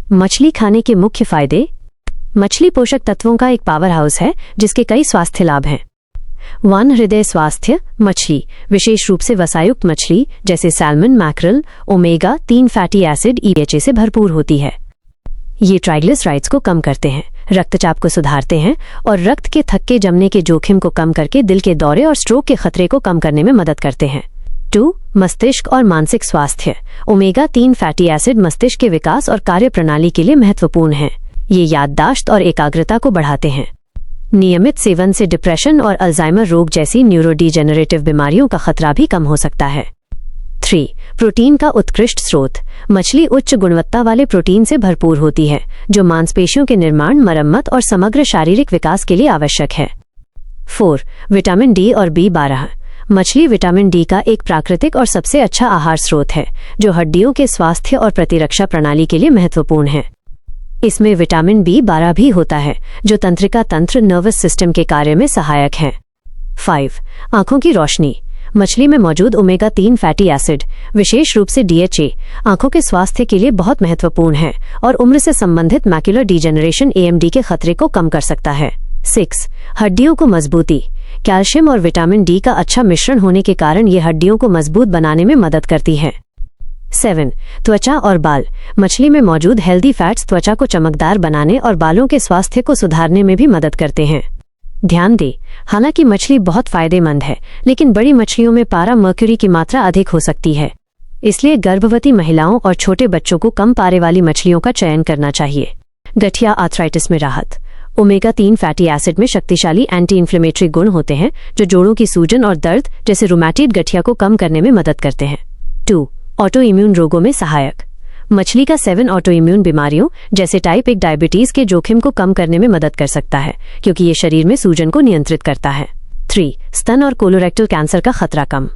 मछली खाने के मुख्य फायदे। मछली पोषक तत्वों का एक पावर हाउस है जिसके कई स्वास्थ्य लाभ हैं। 1. हृदय स्वास्थ्य। मछली, विशेष रूप से वसायुक्त मछली जैसे salmon, mackerel, omega 3 fatty acid EPA से भरपूर होती है। ये ट्राइग्लिसराइड्स को कम करते हैं, रक्तचाप को सुधारते हैं और रक्त के थक्के जमने के जोखिम को कम करके दिल के दौरे और स्ट्रोक के खतरे को कम करने में मदद करते हैं। 2. मस्तिष्क और मानसिक स्वास्थ्य। ओमेगा 3 फैटी एसिड मस्तिष्क के विकास और कार्यप्रणाली के लिए महत्वपूर्ण हैं। ये याददाश्त और एकाग्रता को बढ़ाते हैं। नियमित सेवन से डिप्रेशन और अल्जाइमर रोग जैसी न्यूरोडीजेनरेटिव बीमारियों का खतरा भी कम हो सकता है। 3. प्रोटीन का उत्कृष्ट स्रोत। मछली उच्च गुणवत्ता वाले प्रोटीन से भरपूर होती है जो मांसपेशियों के निर्माण, मरम्मत और समग्र शारीरिक विकास के लिए आवश्यक है। 4. विटामिन डी और B12। मछली विटामिन डी का एक प्राकृतिक और सबसे अच्छा आहार स्रोत है जो हड्डियों के स्वास्थ्य और प्रतिरक्षा प्रणाली के लिए महत्वपूर्ण है। इसमें विटामिन B12 भी होता है जो तंत्रिका तंत्र, नर्वस सिस्टम के कार्य में सहायक है। 5. आंखों की रोशनी। मछली में मौजूद ओमेगा 3 फैटी एसिड, विशेष रूप से DHA, आंखों के स्वास्थ्य के लिए बहुत महत्वपूर्ण है और उम्र से संबंधित मैक्युलर डीजेनरेशन AMD के खतरे को कम कर सकता है। 6. हड्डियों को मजबूती। कैल्शियम और विटामिन डी का अच्छा मिश्रण होने के कारण ये हड्डियों को मजबूत बनाने में मदद करती है। 7. त्वचा और बाल। मछली में मौजूद हेल्दी फैट्स त्वचा को चमकदार बनाने और बालों के स्वास्थ्य को सुधारने में भी मदद करते हैं। ध्यान दें, हालांकि मछली बहुत फायदेमंद है, लेकिन बड़ी मछलियों में पारा मर्क्यूरी की मात्रा अधिक हो सकती है। इसलिए गर्भवती महिलाओं और छोटे बच्चों को कम पारे वाली मछलियों का चयन करना चाहिए। गठिया आर्थराइटिस में राहत। ओमेगा 3 फैटी एसिड में शक्तिशाली एंटी इन्फ्लेमेटरी गुण होते हैं जो जोड़ों की सूजन और दर्द जैसे रुमैटिड गठिया को कम करने में मदद करते हैं। 2. ऑटो इम्यून रोगों में सहायक। मछली का सेवन ऑटो इम्यून बीमारियों जैसे टाइप 1 डायबिटीज के जोखिम को कम करने में मदद कर सकता है क्योंकि ये शरीर में सूजन को नियंत्रित करता है। 3. स्तन और कोलोरेक्टल कैंसर का खतरा कम।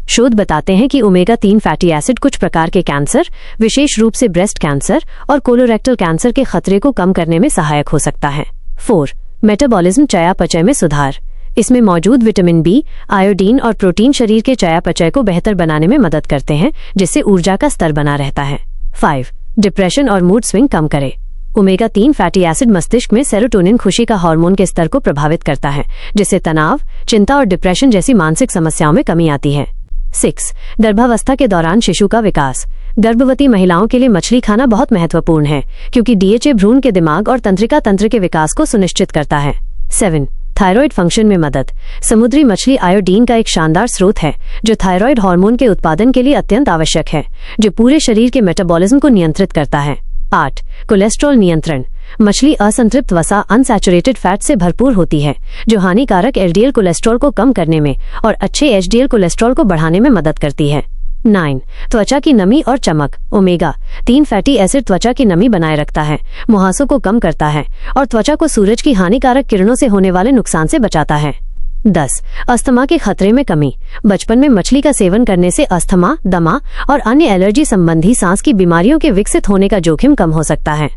शोध बताते हैं कि ओमेगा 3 फैटी एसिड कुछ प्रकार के कैंसर, विशेष रूप से ब्रेस्ट कैंसर और कोलोरेक्टल कैंसर के खतरे को कम करने में सहायक हो सकता है। 4. मेटाबॉलिज्म, चयापचय में सुधार। इसमें मौजूद विटामिन B, आयोडीन और प्रोटीन शरीर के चयापचय को बेहतर बनाने में मदद करते हैं जिससे ऊर्जा का स्तर बना रहता है। 5. डिप्रेशन और मूड स्विंग कम करे। ओमेगा 3 फैटी एसिड मस्तिष्क में सेरोटोनिन, खुशी का हार्मोन के स्तर को प्रभावित करता है जिससे तनाव, चिंता और डिप्रेशन जैसी मानसिक समस्याओं में कमी आती है। 6. गर्भावस्था के दौरान शिशु का विकास। गर्भवती महिलाओं के लिए मछली खाना बहुत महत्वपूर्ण है क्योंकि DHA भ्रूण के दिमाग और तंत्रिका तंत्र के विकास को सुनिश्चित करता है। 7. थायराइड फंक्शन में मदद। समुद्री मछली आयोडीन का एक शानदार स्रोत है जो थायराइड हार्मोन के उत्पादन के लिए अत्यंत आवश्यक है जो पूरे शरीर के मेटाबॉलिज्म को नियंत्रित करता है। 8. कोलेस्ट्रॉल नियंत्रण। मछली असंतृप्त वसा, अनसैचुरेटेड फैट से भरपूर होती है जो हानिकारक LDL कोलेस्ट्रॉल को कम करने में और अच्छे HDL कोलेस्ट्रॉल को बढ़ाने में मदद करती है। 9. त्वचा की नमी और चमक। ओमेगा 3 फैटी एसिड त्वचा की नमी बनाए रखता है, मुहासों को कम करता है और त्वचा को सूरज की हानिकारक किरणों से होने वाले नुकसान से बचाता है। 10. अस्थमा के खतरे में कमी। बचपन में मछली का सेवन करने से अस्थमा, दमा और अन्य एलर्जी संबंधी सांस की बीमारियों के विकसित होने का जोखिम कम हो सकता है।